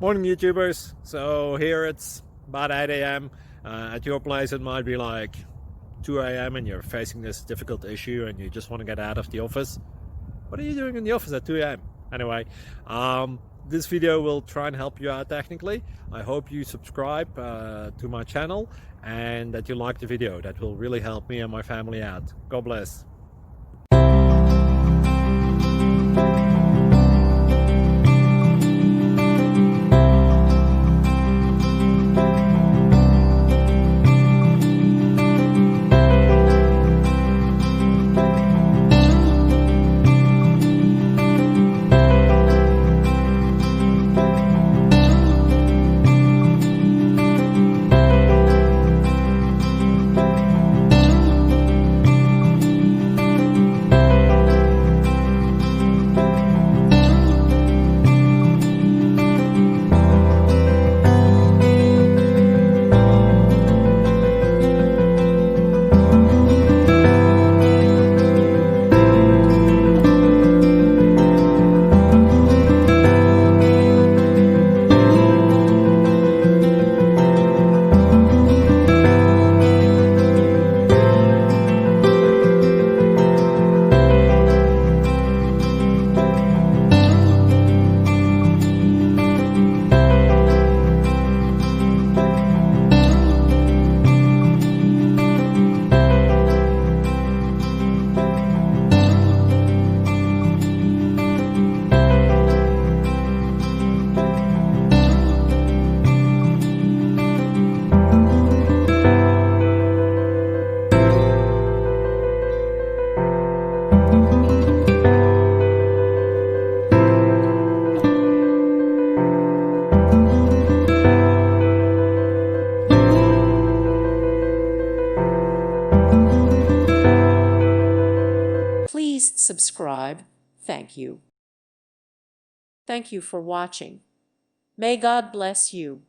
Morning YouTubers. So here it's about 8 a.m. At your place it might be like 2 a.m. and you're facing this difficult issue and you just want to get out of the office. What are you doing in the office at 2 a.m.? Anyway, this video will try and help you out technically. I hope you subscribe to my channel and that you like the video. That will really help me and my family out. God bless. Please subscribe. Thank you. Thank you for watching. May God bless you.